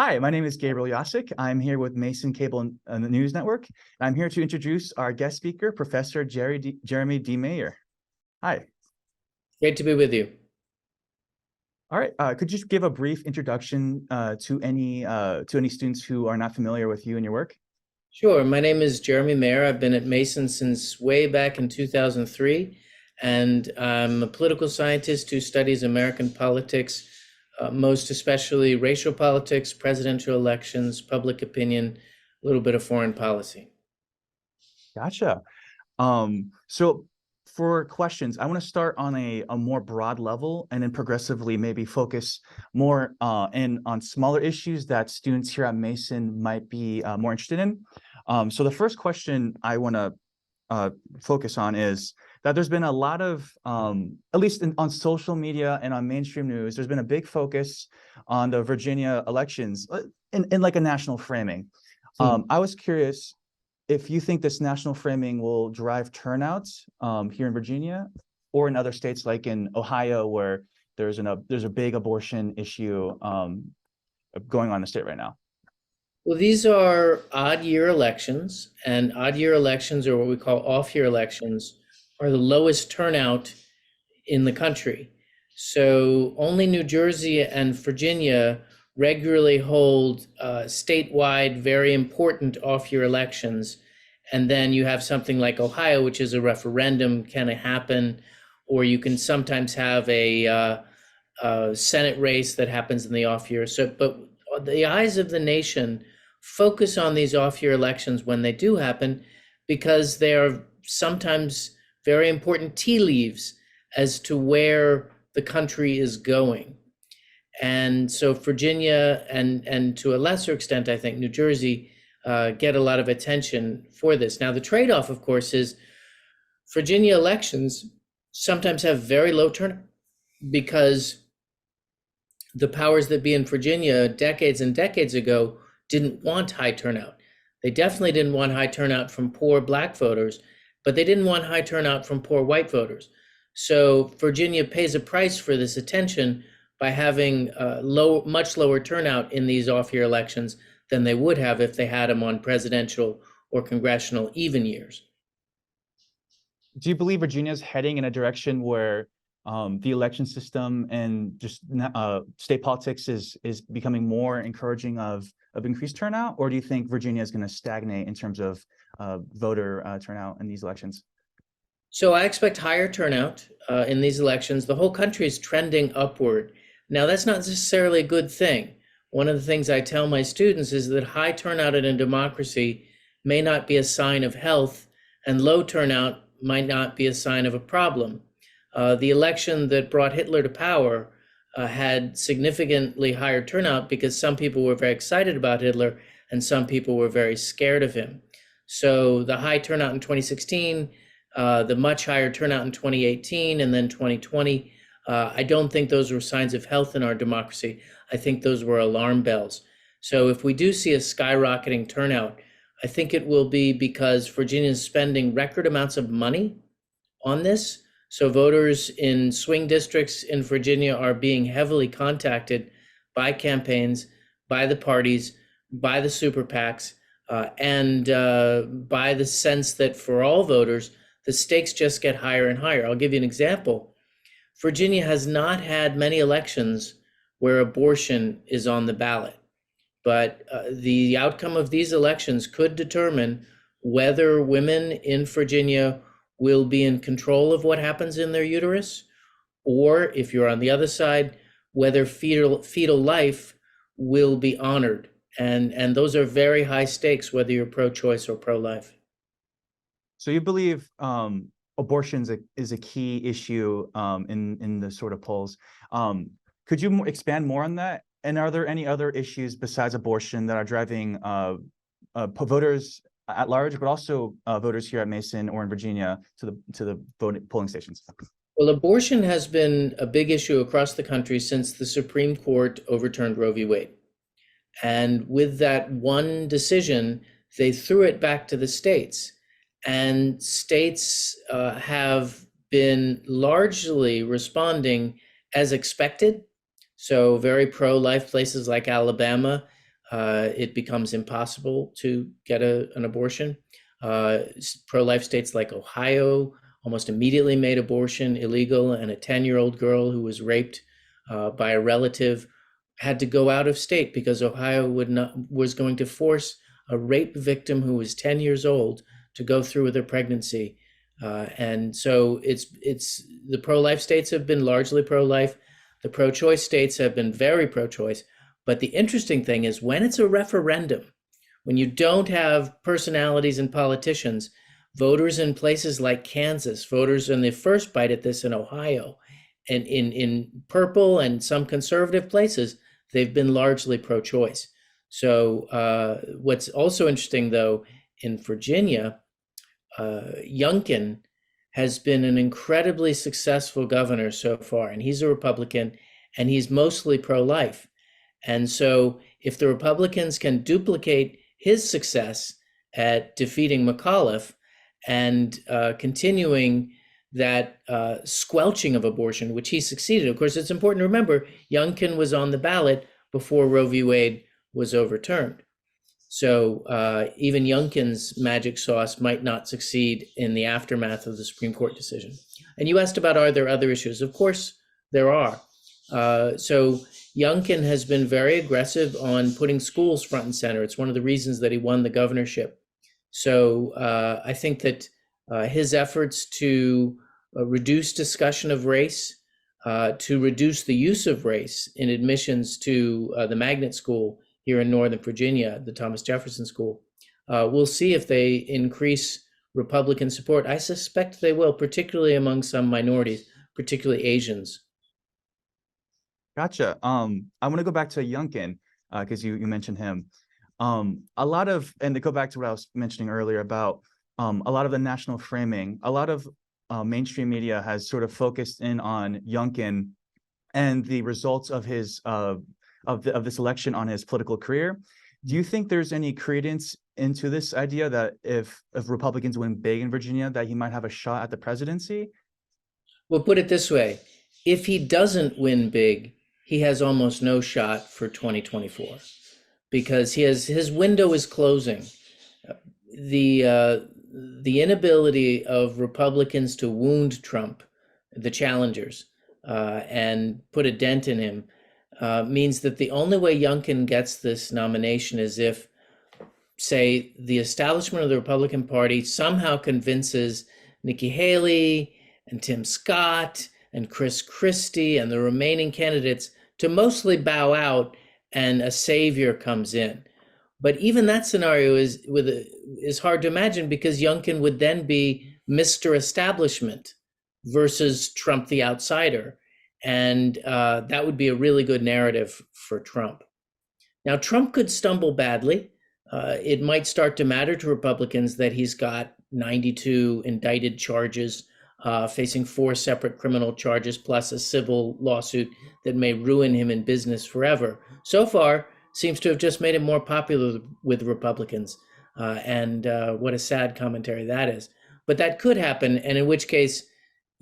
Hi, my name is Gabriel Yossick. I'm here with Mason Cable News Network. And I'm here to introduce our guest speaker, Professor Jeremy D. Mayer. Hi. Great to be with you. All right. Could you just give a brief introduction to any students who are not familiar with you and your work? Sure. My name is Jeremy Mayer. I've been at Mason since way back in 2003, and I'm a political scientist who studies American politics, most especially racial politics, presidential elections, public opinion, a little bit of foreign policy. Gotcha. So for questions, I want to start on a more broad level and then progressively maybe focus more on smaller issues that students here at Mason might be more interested in. So the first question I want to focus on is that there's been a lot of, at least on social media and on mainstream news, there's been a big focus on the Virginia elections in like a national framing. I was curious if you think this national framing will drive turnout here in Virginia or in other states like in Ohio, where there's a big abortion issue going on in the state right now. Well, these are odd year elections, and odd year elections, or what we call off year elections, are the lowest turnout in the country. So only New Jersey and Virginia regularly hold statewide, very important off-year elections. And then you have something like Ohio, which is a referendum, can it happen? Or you can sometimes have a Senate race that happens in the off year. So, but the eyes of the nation focus on these off-year elections when they do happen, because they are sometimes very important tea leaves as to where the country is going. And so Virginia and to a lesser extent, I think New Jersey get a lot of attention for this. Now, the trade-off, of course, is Virginia elections sometimes have very low turnout because the powers that be in Virginia decades and decades ago didn't want high turnout. They definitely didn't want high turnout from poor Black voters, but they didn't want high turnout from poor white voters. So Virginia pays a price for this attention by having much lower turnout in these off-year elections than they would have if they had them on presidential or congressional even years. Do you believe Virginia is heading in a direction where the election system and just state politics is becoming more encouraging of increased turnout, or do you think Virginia is going to stagnate in terms of voter turnout in these elections? So I expect higher turnout in these elections. The whole country is trending upward. Now, that's not necessarily a good thing. One of the things I tell my students is that high turnout in a democracy may not be a sign of health, and low turnout might not be a sign of a problem. The election that brought Hitler to power had significantly higher turnout because some people were very excited about Hitler and some people were very scared of him. So the high turnout in 2016, the much higher turnout in 2018 and then 2020, I don't think those were signs of health in our democracy. I think those were alarm bells. So if we do see a skyrocketing turnout, I think it will be because Virginia is spending record amounts of money on this. So voters in swing districts in Virginia are being heavily contacted by campaigns, by the parties, by the super PACs, and by the sense that for all voters, the stakes just get higher and higher. I'll give you an example. Virginia has not had many elections where abortion is on the ballot, but the outcome of these elections could determine whether women in Virginia will be in control of what happens in their uterus, or if you're on the other side, whether fetal life will be honored. And those are very high stakes, whether you're pro-choice or pro-life. So you believe abortion is a key issue in the sort of polls. Could you expand more on that? And are there any other issues besides abortion that are driving voters at large, but also voters here at Mason or in Virginia to the polling stations? Well, abortion has been a big issue across the country since the Supreme Court overturned Roe v. Wade. And with that one decision, they threw it back to the states. And states have been largely responding as expected. So very pro-life places like Alabama it becomes impossible to get an abortion. Pro-life states like Ohio almost immediately made abortion illegal, and a 10-year-old girl who was raped by a relative had to go out of state because Ohio was going to force a rape victim who was 10 years old to go through with her pregnancy. And so it's the pro-life states have been largely pro-life. The pro-choice states have been very pro-choice. But the interesting thing is when it's a referendum, when you don't have personalities and politicians, voters in places like Kansas, voters in the first bite at this in Ohio, and in purple and some conservative places, they've been largely pro-choice. So what's also interesting, though, in Virginia, Youngkin has been an incredibly successful governor so far, and he's a Republican, and he's mostly pro-life. And so if the Republicans can duplicate his success at defeating McAuliffe and continuing that squelching of abortion, which he succeeded. Of course, it's important to remember, Youngkin was on the ballot before Roe v. Wade was overturned. So even Youngkin's magic sauce might not succeed in the aftermath of the Supreme Court decision. And you asked about, are there other issues? Of course, there are. So Youngkin has been very aggressive on putting schools front and center. It's one of the reasons that he won the governorship. So I think that his efforts to reduce discussion of race, to reduce the use of race in admissions to the magnet school here in Northern Virginia, the Thomas Jefferson School, we'll see if they increase Republican support. I suspect they will, particularly among some minorities, particularly Asians. Gotcha. I want to go back to Youngkin because you mentioned him. A lot of, and to go back to what I was mentioning earlier about a lot of the national framing, a lot of mainstream media has sort of focused in on Youngkin and the results of his of this election on his political career. Do you think there's any credence into this idea that if Republicans win big in Virginia, that he might have a shot at the presidency? Well, put it this way, if he doesn't win big, he has almost no shot for 2024 because his window is closing. The inability of Republicans to wound Trump, the challengers, and put a dent in him means that the only way Youngkin gets this nomination is if, say, the establishment of the Republican Party somehow convinces Nikki Haley and Tim Scott and Chris Christie and the remaining candidates to mostly bow out and a savior comes in. But even that scenario is hard to imagine because Youngkin would then be Mr. Establishment versus Trump the outsider. And that would be a really good narrative for Trump. Now, Trump could stumble badly. It might start to matter to Republicans that he's got 92 indicted charges, facing 4 separate criminal charges, plus a civil lawsuit that may ruin him in business forever. So far, seems to have just made him more popular with Republicans. And what a sad commentary that is. But that could happen, and in which case,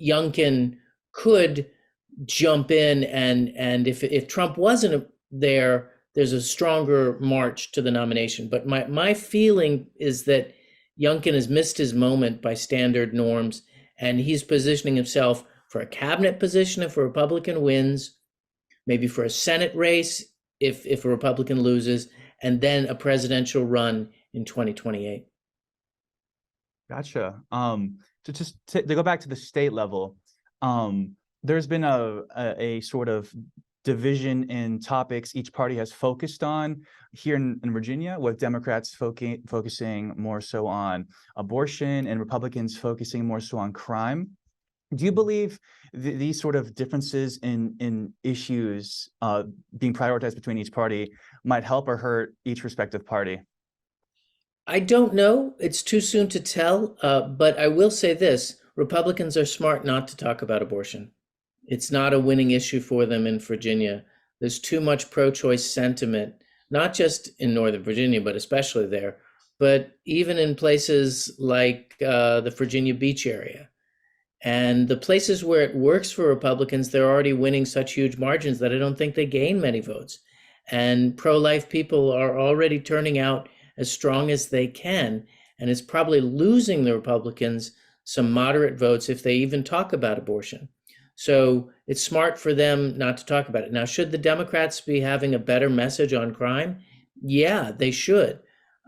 Youngkin could jump in, and if Trump wasn't there, there's a stronger march to the nomination. But my feeling is that Youngkin has missed his moment by standard norms, and he's positioning himself for a cabinet position if a Republican wins, maybe for a Senate race if a Republican loses, and then a presidential run in 2028. Gotcha. To go back to the state level, there's been a sort of division in topics each party has focused on here in Virginia, with Democrats focusing more so on abortion and Republicans focusing more so on crime. Do you believe these sort of differences in issues being prioritized between each party might help or hurt each respective party? I don't know. It's too soon to tell. But I will say this, Republicans are smart not to talk about abortion. It's not a winning issue for them in Virginia. There's too much pro-choice sentiment, not just in Northern Virginia, but especially there, but even in places like the Virginia Beach area. And the places where it works for Republicans, they're already winning such huge margins that I don't think they gain many votes. And pro-life people are already turning out as strong as they can, and it's probably losing the Republicans some moderate votes if they even talk about abortion. So it's smart for them not to talk about it. Now, should the Democrats be having a better message on crime? Yeah, they should.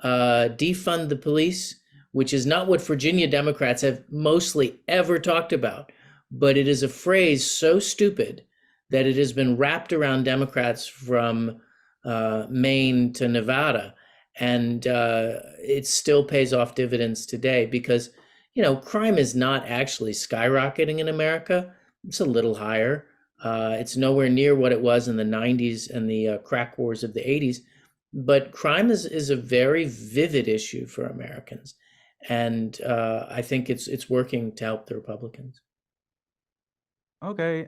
Defund the police, which is not what Virginia Democrats have mostly ever talked about, but it is a phrase so stupid that it has been wrapped around Democrats from Maine to Nevada, and it still pays off dividends today because, crime is not actually skyrocketing in America. It's a little higher. It's nowhere near what it was in the 90s and the crack wars of the 80s, but crime is a very vivid issue for Americans, and I think it's working to help the Republicans. Okay.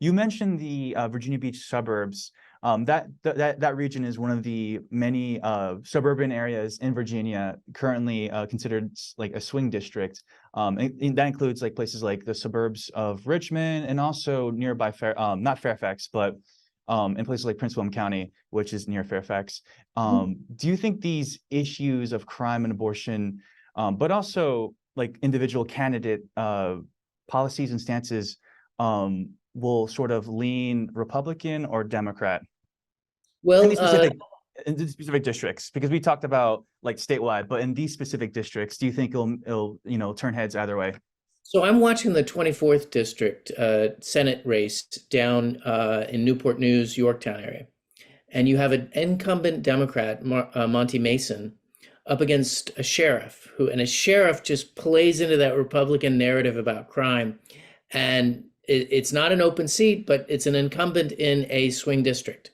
You mentioned the Virginia Beach suburbs. That region is one of the many suburban areas in Virginia currently considered like a swing district. And that includes like places like the suburbs of Richmond and also nearby not Fairfax, but in places like Prince William County, which is near Fairfax. Do you think these issues of crime and abortion, but also like individual candidate policies and stances, will sort of lean Republican or Democrat Well, in these specific districts? Because we talked about like statewide, but in these specific districts, do you think it'll turn heads either way? so I'm watching the 24th district Senate race down in Newport News, Yorktown area, and you have an incumbent Democrat, Monty Mason, up against a sheriff and a sheriff just plays into that Republican narrative about crime, and it's not an open seat, but it's an incumbent in a swing district.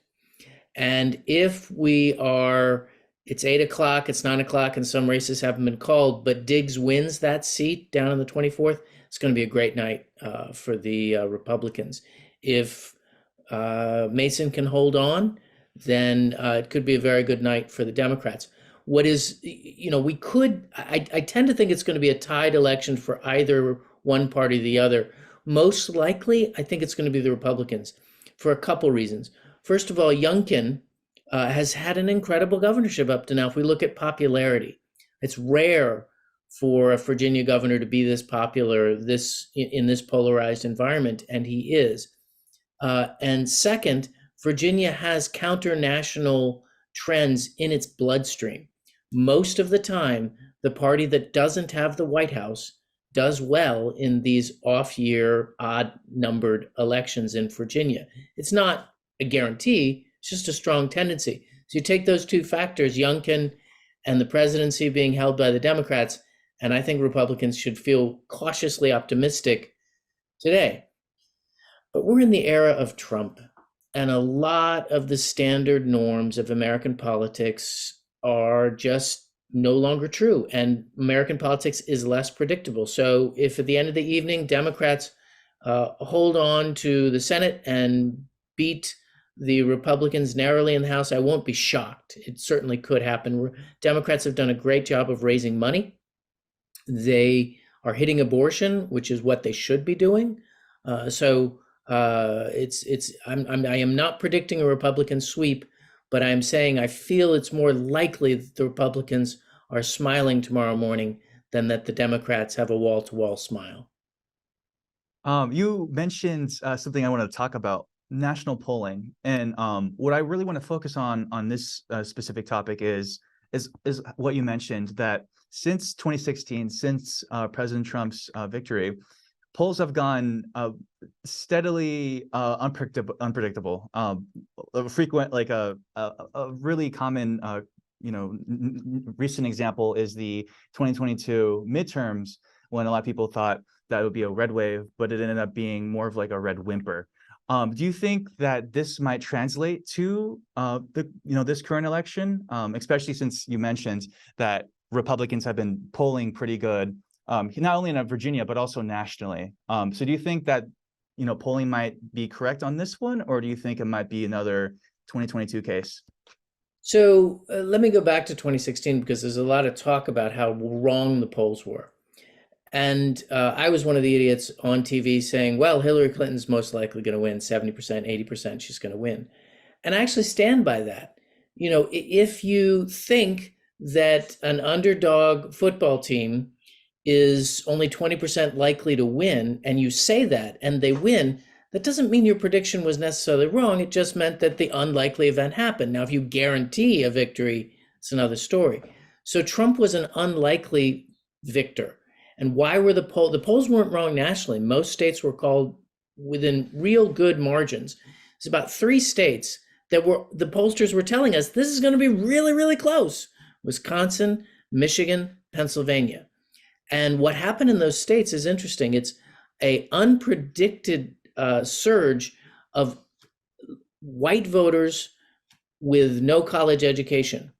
And if it's 8 o'clock, it's 9 o'clock, and some races haven't been called, but Diggs wins that seat down in the 24th, it's going to be a great night for the Republicans. If Mason can hold on, then it could be a very good night for the Democrats. I tend to think it's going to be a tied election for either one party or the other. Most likely, I think it's going to be the Republicans for a couple reasons. First of all, Youngkin has had an incredible governorship up to now. If we look at popularity, it's rare for a Virginia governor to be this popular in this polarized environment, and he is. And second, Virginia has counter-national trends in its bloodstream. Most of the time, the party that doesn't have the White House does well in these off-year, odd-numbered elections in Virginia. It's not a guarantee, it's just a strong tendency. So you take those two factors, Youngkin and the presidency being held by the Democrats, and I think Republicans should feel cautiously optimistic today. But we're in the era of Trump, and a lot of the standard norms of American politics are just no longer true, and American politics is less predictable. So if at the end of the evening, Democrats hold on to the Senate and beat the Republicans narrowly in the House, I won't be shocked. It certainly could happen. Democrats have done a great job of raising money. They are hitting abortion, which is what they should be doing. I am not predicting a Republican sweep, but I'm saying I feel it's more likely that the Republicans are smiling tomorrow morning than that the Democrats have a wall-to-wall smile. You mentioned something I want to talk about, national polling, and what I really want to focus on this specific topic is what you mentioned, that since 2016, since President Trump's victory, polls have gone steadily unpredictable. Frequent, like a really common, recent example is the 2022 midterms, when a lot of people thought that it would be a red wave, but it ended up being more of like a red whimper. Do you think that this might translate to this current election, especially since you mentioned that Republicans have been polling pretty good, not only in Virginia but also nationally? So do you think that polling might be correct on this one, or do you think it might be another 2022 case? So let me go back to 2016 because there's a lot of talk about how wrong the polls were. And I was one of the idiots on TV saying, well, Hillary Clinton's most likely going to win 70%, 80%, she's going to win. And I actually stand by that. If you think that an underdog football team is only 20% likely to win, and you say that and they win, that doesn't mean your prediction was necessarily wrong. It just meant that the unlikely event happened. Now, if you guarantee a victory, it's another story. So Trump was an unlikely victor. And why were the polls? The polls weren't wrong nationally. Most states were called within real good margins. It's about 3 states that the pollsters were telling us this is going to be really, really close: Wisconsin, Michigan, Pennsylvania. And what happened in those states is interesting. It's a unpredicted surge of white voters with no college education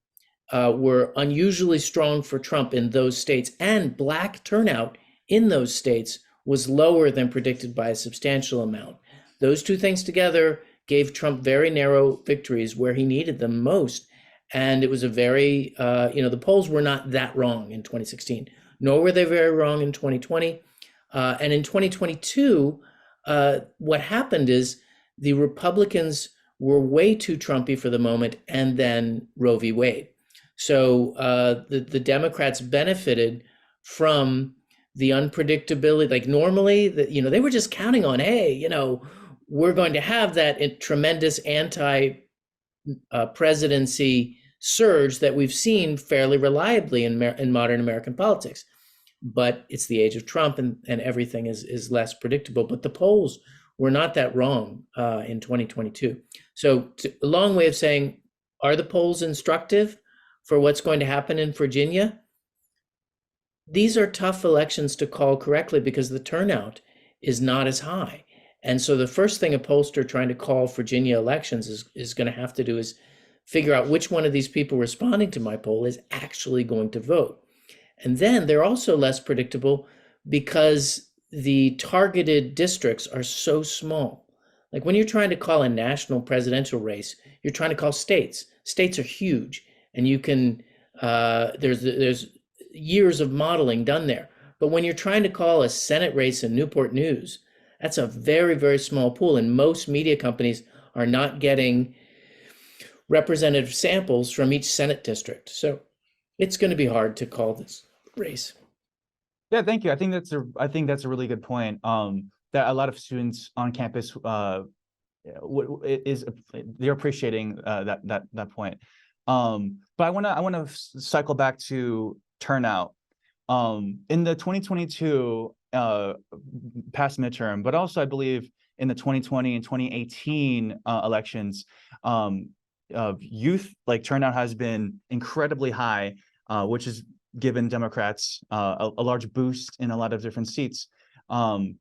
were unusually strong for Trump in those states, and black turnout in those states was lower than predicted by a substantial amount. Those two things together gave Trump very narrow victories where he needed them most. And it was a very, the polls were not that wrong in 2016, nor were they very wrong in 2020. And in 2022, what happened is the Republicans were way too Trumpy for the moment, and then Roe v. Wade. So the Democrats benefited from the unpredictability. Like normally, they were just counting on, hey, we're going to have that tremendous anti-presidency surge that we've seen fairly reliably in modern American politics. But it's the age of Trump, and everything is less predictable. But the polls were not that wrong in 2022. So a long way of saying, are the polls instructive for what's going to happen in Virginia? These are tough elections to call correctly because the turnout is not as high. And so the first thing a pollster trying to call Virginia elections is going to have to do is figure out which one of these people responding to my poll is actually going to vote. And then they're also less predictable because the targeted districts are so small. Like when you're trying to call a national presidential race, you're trying to call states. States are huge, and you can there's years of modeling done there. But when you're trying to call a Senate race in Newport News, that's a very, very small pool, and most media companies are not getting representative samples from each Senate district. So it's going to be hard to call this race. Yeah, thank you. I think that's a really good point. That a lot of students on campus they're appreciating that point. But I wanna cycle back to turnout. In the 2022 past midterm, but also I believe in the 2020 and 2018 elections, youth turnout has been incredibly high, which has given Democrats a large boost in a lot of different seats. Do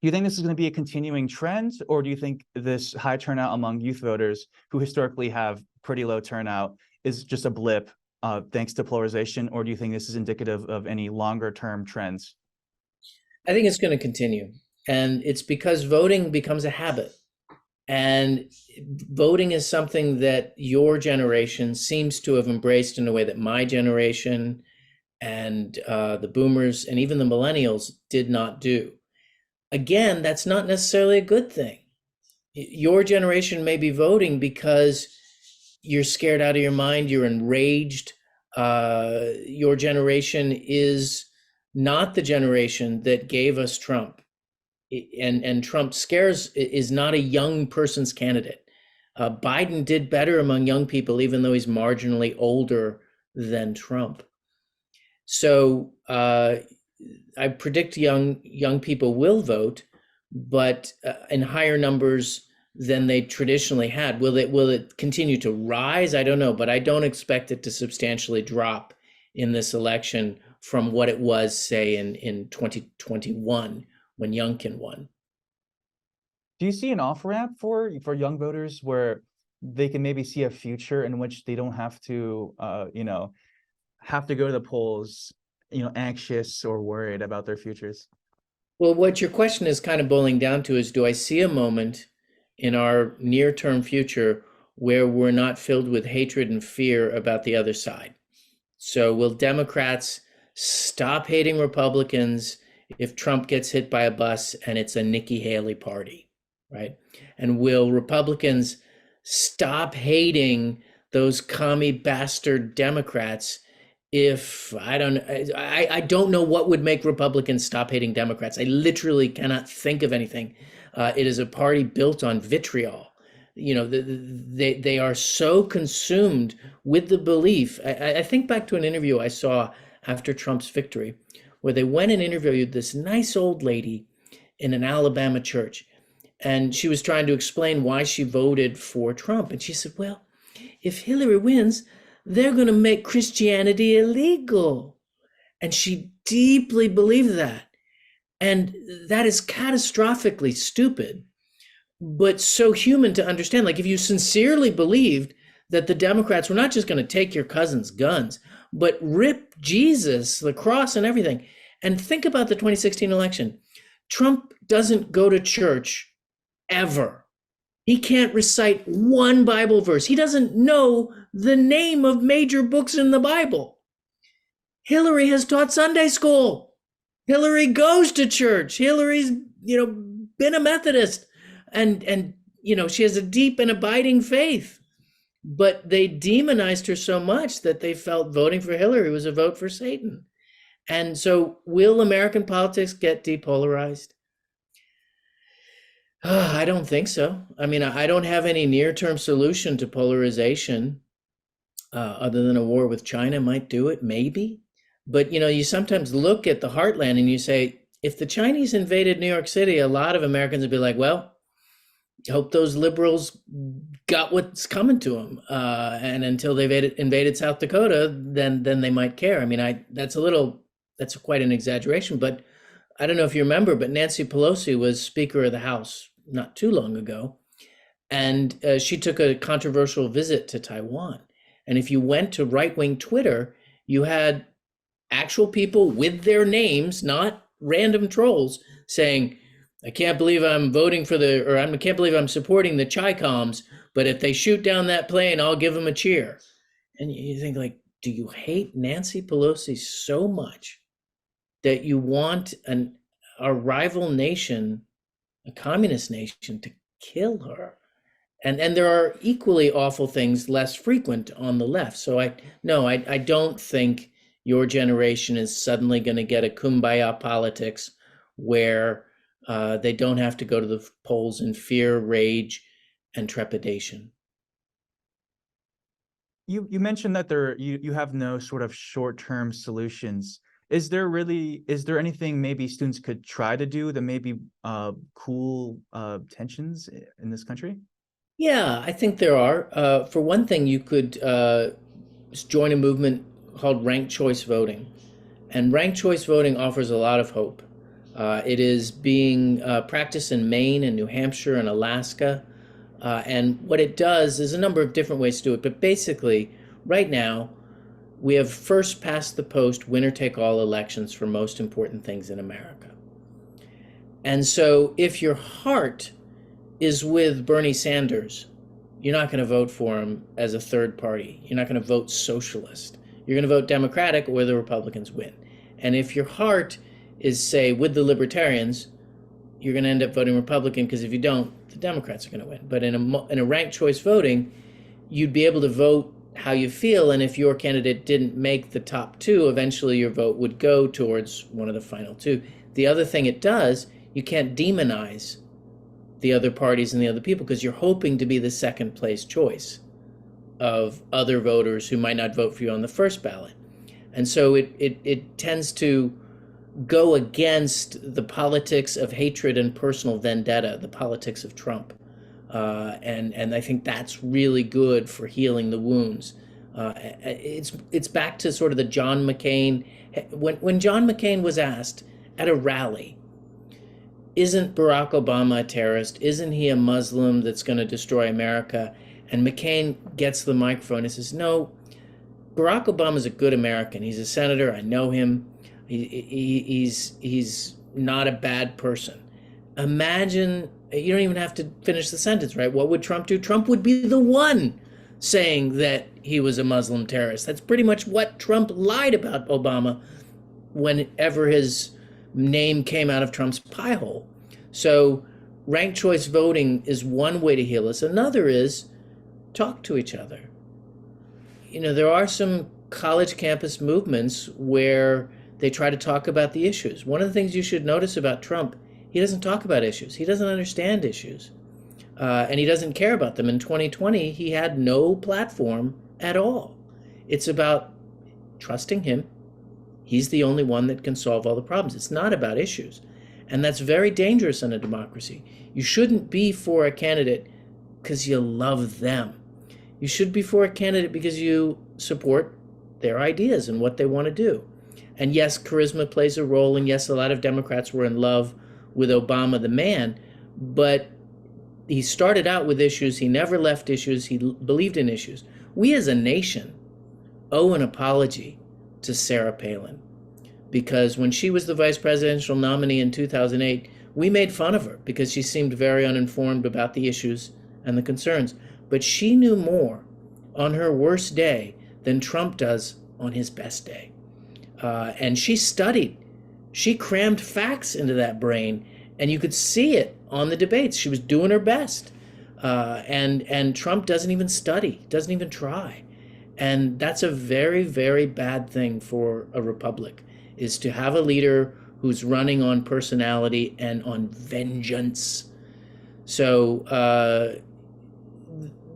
you think this is going to be a continuing trend, or do you think this high turnout among youth voters who historically have pretty low turnout is just a blip thanks to polarization, or do you think this is indicative of any longer term trends? I think it's going to continue, and it's because voting becomes a habit. And voting is something that your generation seems to have embraced in a way that my generation and the boomers and even the millennials did not do. Again, that's not necessarily a good thing. Your generation may be voting because you're scared out of your mind, you're enraged. Your generation is not the generation that gave us Trump. And Trump scares is not a young person's candidate. Biden did better among young people, even though he's marginally older than Trump. So I predict young people will vote, but in higher numbers than they traditionally had. Will it continue to rise? I don't know, but I don't expect it to substantially drop in this election from what it was, say, in 2021 when Youngkin won. Do you see an off-ramp for young voters where they can maybe see a future in which they don't have to have to go to the polls, anxious or worried about their futures? Well, what your question is kind of boiling down to is, do I see a moment in our near-term future where we're not filled with hatred and fear about the other side? So will Democrats stop hating Republicans if Trump gets hit by a bus and it's a Nikki Haley party, right? And will Republicans stop hating those commie bastard Democrats. If I don't know what would make Republicans stop hating Democrats. I literally cannot think of anything. It is a party built on vitriol. They are so consumed with the belief. I think back to an interview I saw after Trump's victory, where they went and interviewed this nice old lady in an Alabama church, and she was trying to explain why she voted for Trump, and she said, "Well, if Hillary wins, they're going to make Christianity illegal." And she deeply believed that. And that is catastrophically stupid, but so human to understand. Like, if you sincerely believed that the Democrats were not just going to take your cousin's guns, but rip Jesus, the cross, and everything. And think about the 2016 election. Trump doesn't go to church ever. He can't recite one Bible verse. He doesn't know the name of major books in the Bible. Hillary has taught Sunday school. Hillary goes to church. Hillary's, been a Methodist, and she has a deep and abiding faith. But they demonized her so much that they felt voting for Hillary was a vote for Satan. And so, will American politics get depolarized? I don't think so. I mean, I don't have any near-term solution to polarization, other than a war with China might do it, maybe. But, you sometimes look at the heartland and you say, if the Chinese invaded New York City, a lot of Americans would be like, well, hope those liberals got what's coming to them. And until they've invaded South Dakota, then they might care. I mean, that's quite an exaggeration, but I don't know if you remember, but Nancy Pelosi was Speaker of the House not too long ago, and she took a controversial visit to Taiwan. And if you went to right-wing Twitter, you had actual people with their names, not random trolls, saying, I can't believe I'm voting for I can't believe I'm supporting the Chi-Coms, but if they shoot down that plane, I'll give them a cheer. And you think, like, do you hate Nancy Pelosi so much that you want a rival nation, a communist nation, to kill her? And there are equally awful things, less frequent, on the left. So I don't think your generation is suddenly going to get a kumbaya politics where they don't have to go to the polls in fear, rage, and trepidation. You mentioned that you have no sort of short-term solutions. Is there anything maybe students could try to do that maybe cool tensions in this country? Yeah, I think there are. For one thing, you could join a movement called ranked choice voting. And ranked choice voting offers a lot of hope. It is being practiced in Maine and New Hampshire and Alaska. And what it does is a number of different ways to do it. But basically, right now, we have first past the post winner-take-all elections for most important things in America. And so if your heart is with Bernie Sanders, you're not going to vote for him as a third party. You're not going to vote socialist. You're going to vote Democratic, where the Republicans win. And if your heart is, say, with the Libertarians, you're going to end up voting Republican, because if you don't, the Democrats are going to win. But in a ranked choice voting, you'd be able to vote how you feel, and if your candidate didn't make the top two, eventually your vote would go towards one of the final two. The other thing it does, you can't demonize the other parties and the other people, because you're hoping to be the second place choice of other voters who might not vote for you on the first ballot. And so it tends to go against the politics of hatred and personal vendetta, the politics of Trump. And I think that's really good for healing the wounds. It's back to sort of the John McCain. When John McCain was asked at a rally, isn't Barack Obama a terrorist? Isn't he a Muslim that's going to destroy America? And McCain gets the microphone and says, no, Barack Obama's a good American. He's a senator. I know him. He's not a bad person. Imagine, you don't even have to finish the sentence, right? What would Trump do? Trump would be the one saying that he was a Muslim terrorist. That's pretty much what Trump lied about Obama whenever his name came out of Trump's pie hole. So ranked choice voting is one way to heal us. Another is talk to each other. There are some college campus movements where they try to talk about the issues. One of the things you should notice about Trump, he doesn't talk about issues. He doesn't understand issues. And he doesn't care about them. In 2020, he had no platform at all. It's about trusting him. He's the only one that can solve all the problems. It's not about issues. And that's very dangerous in a democracy. You shouldn't be for a candidate because you love them. You should be for a candidate because you support their ideas and what they want to do. And yes, charisma plays a role. And yes, a lot of Democrats were in love with Obama, the man. But he started out with issues. He never left issues. He believed in issues. We as a nation owe an apology to Sarah Palin, because when she was the vice presidential nominee in 2008, we made fun of her because she seemed very uninformed about the issues and the concerns. But she knew more on her worst day than Trump does on his best day. And she studied. She crammed facts into that brain, and you could see it on the debates. She was doing her best. And Trump doesn't even study, doesn't even try. And that's a very, very bad thing for a republic, is to have a leader who's running on personality and on vengeance. So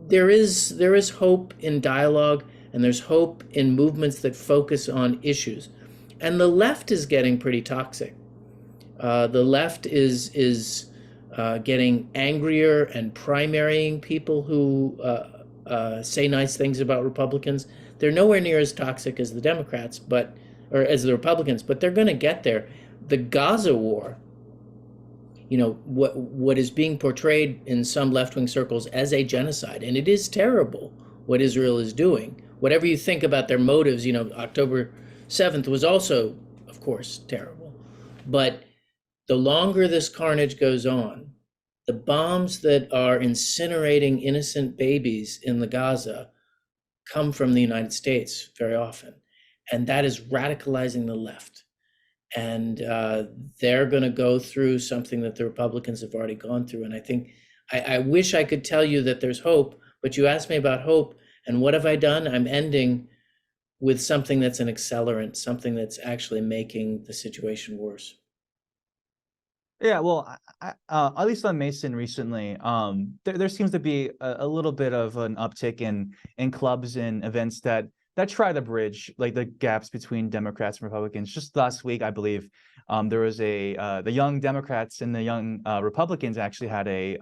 there is hope in dialogue, and there's hope in movements that focus on issues. And the left is getting pretty toxic. The left is getting angrier and primarying people who say nice things about Republicans. They're nowhere near as toxic as the Democrats, or as the Republicans, but they're going to get there. The Gaza war, what is being portrayed in some left-wing circles as a genocide, and it is terrible what Israel is doing. Whatever you think about their motives, October 7th was also, of course, terrible. But the longer this carnage goes on, the bombs that are incinerating innocent babies in the Gaza come from the United States very often. And that is radicalizing the left. And they're going to go through something that the Republicans have already gone through. And I think, I wish I could tell you that there's hope, but you asked me about hope. And what have I done? I'm ending with something that's an accelerant, something that's actually making the situation worse. Yeah, well, at least on Mason recently, there seems to be a little bit of an uptick in clubs and events that try to bridge like the gaps between Democrats and Republicans. Just last week, I believe, there was the young Democrats and the young Republicans actually had a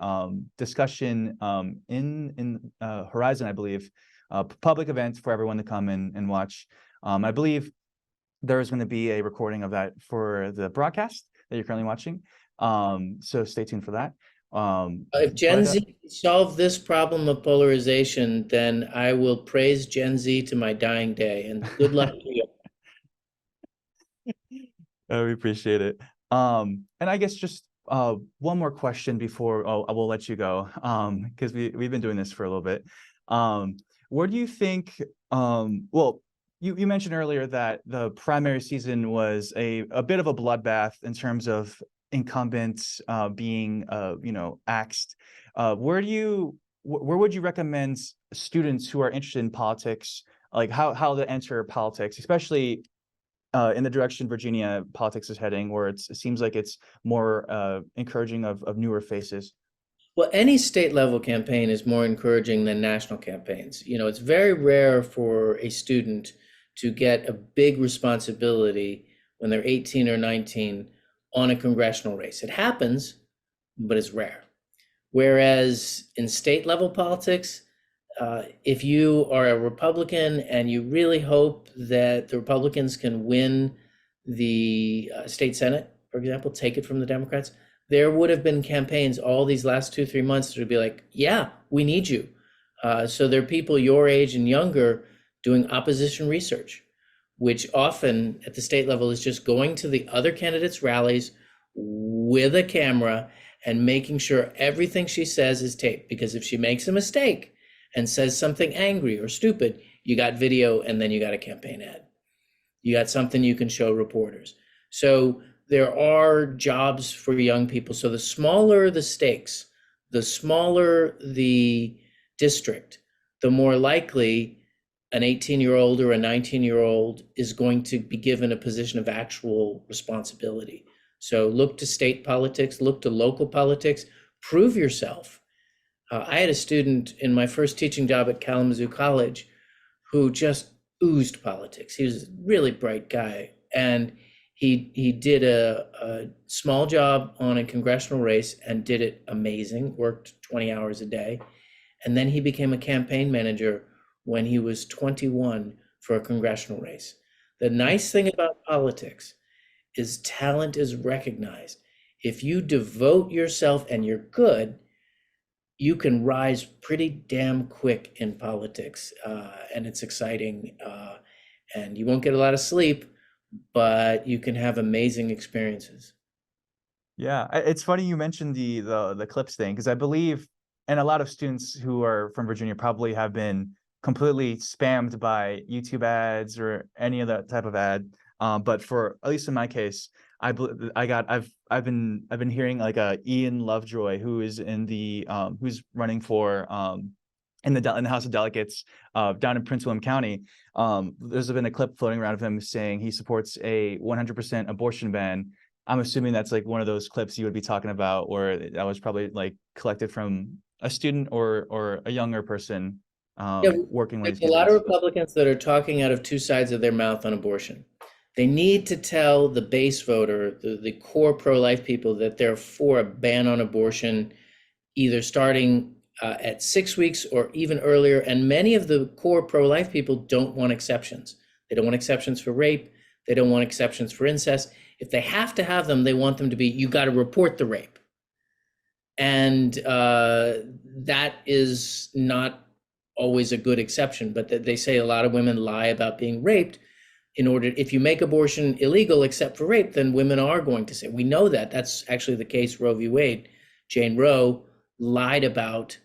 discussion in Horizon, I believe, public event for everyone to come and watch. I believe there is going to be a recording of that for the broadcast that you're currently watching. So stay tuned for that. If Gen Z can solve this problem of polarization, then I will praise Gen Z to my dying day. And good luck to you. We appreciate it. And I guess just one more question before I will let you go, because we've been doing this for a little bit. Where do you think? Well, you mentioned earlier that the primary season was a bit of a bloodbath in terms of incumbents being axed. Where would you recommend students who are interested in politics, like how to enter politics, especially in the direction Virginia politics is heading, where it seems like it's more encouraging of newer faces? Well, any state level campaign is more encouraging than national campaigns. It's very rare for a student to get a big responsibility when they're 18 or 19 on a congressional race. It happens, but it's rare. Whereas in state level politics, if you are a Republican and you really hope that the Republicans can win the state Senate, for example, take it from the Democrats, there would have been campaigns all these last 2-3 months to be like, yeah, we need you. So there are people your age and younger doing opposition research, which often at the state level is just going to the other candidates' rallies with a camera and making sure everything she says is taped. Because if she makes a mistake and says something angry or stupid, you got video and then you got a campaign ad. You got something you can show reporters. So there are jobs for young people. So the smaller the stakes, the smaller the district, the more likely an 18-year-old or a 19-year-old is going to be given a position of actual responsibility. So look to state politics, look to local politics, prove yourself. I had a student in my first teaching job at Kalamazoo College who just oozed politics. He was a really bright guy, and he did a small job on a congressional race and did it amazing, worked 20 hours a day. And then he became a campaign manager when he was 21 for a congressional race. The nice thing about politics is talent is recognized. If you devote yourself and you're good, you can rise pretty damn quick in politics, and it's exciting. And you won't get a lot of sleep, but you can have amazing experiences. Yeah, it's funny you mentioned the clips thing, because I believe, and a lot of students who are from Virginia probably have been completely spammed by YouTube ads or any other type of ad. But for, at least in my case, I've been hearing like Ian Lovejoy, who is in the who's running for in the House of Delegates down in Prince William County. There's been a clip floating around of him saying he supports a 100% abortion ban. I'm assuming that's like one of those clips you would be talking about, or that was probably like collected from a student or a younger person Yeah, working one of there's these a lot of candidates. Republicans that are talking out of two sides of their mouth on abortion. They need to tell the base voter, the core pro-life people, that they're for a ban on abortion, either starting at 6 weeks or even earlier. And many of the core pro-life people don't want exceptions. They don't want exceptions for rape. They don't want exceptions for incest. If they have to have them, they want them to be, you got to report the rape. And that is not always a good exception, but they say a lot of women lie about being raped in order, if you make abortion illegal except for rape, then women are going to say, we know that. That's actually the case, Roe v. Wade. Jane Roe lied about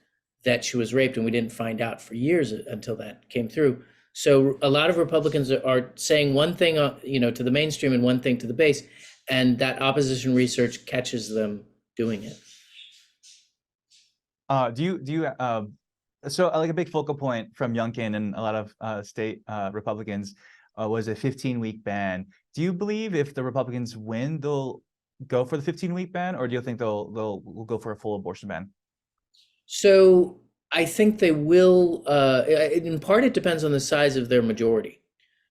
that she was raped, and we didn't find out for years until that came through. So a lot of Republicans are saying one thing, to the mainstream and one thing to the base, and that opposition research catches them doing it. So like a big focal point from Youngkin and a lot of state Republicans was a 15-week ban. Do you believe if the Republicans win, they'll go for the 15-week ban, or do you think they'll go for a full abortion ban? So I think they will. In part, it depends on the size of their majority.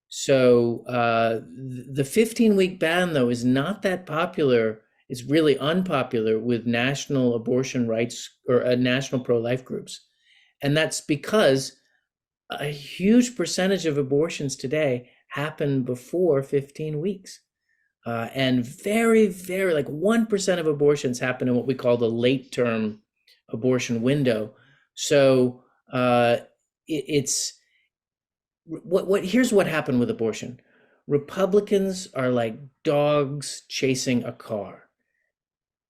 So the 15-week ban, though, is not that popular. It's really unpopular with national abortion rights or national pro-life groups. And that's because a huge percentage of abortions today happen before 15 weeks. And very, very, like 1% of abortions happen in what we call the late term abortion window. So it's here's what happened with abortion. Republicans are like dogs chasing a car.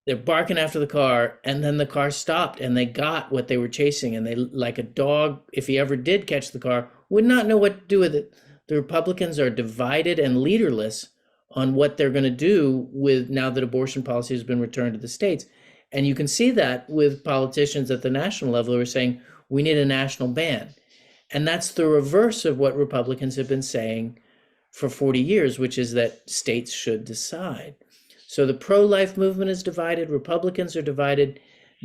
They're barking after the car, and then the car stopped and they got what they were chasing. And they, like a dog, if he ever did catch the car, would not know what to do with it. The Republicans are divided and leaderless on what they're going to do with, now that abortion policy has been returned to the states. And you can see that with politicians at the national level who are saying, we need a national ban. And that's the reverse of what Republicans have been saying for 40 years, which is that states should decide. So the pro-life movement is divided, Republicans are divided,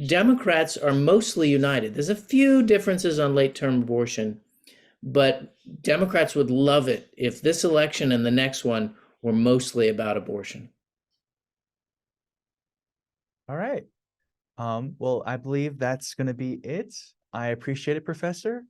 Democrats are mostly united. There's a few differences on late-term abortion, but Democrats would love it if this election and the next one were mostly about abortion. All right. Well, I believe that's going to be it. I appreciate it, Professor.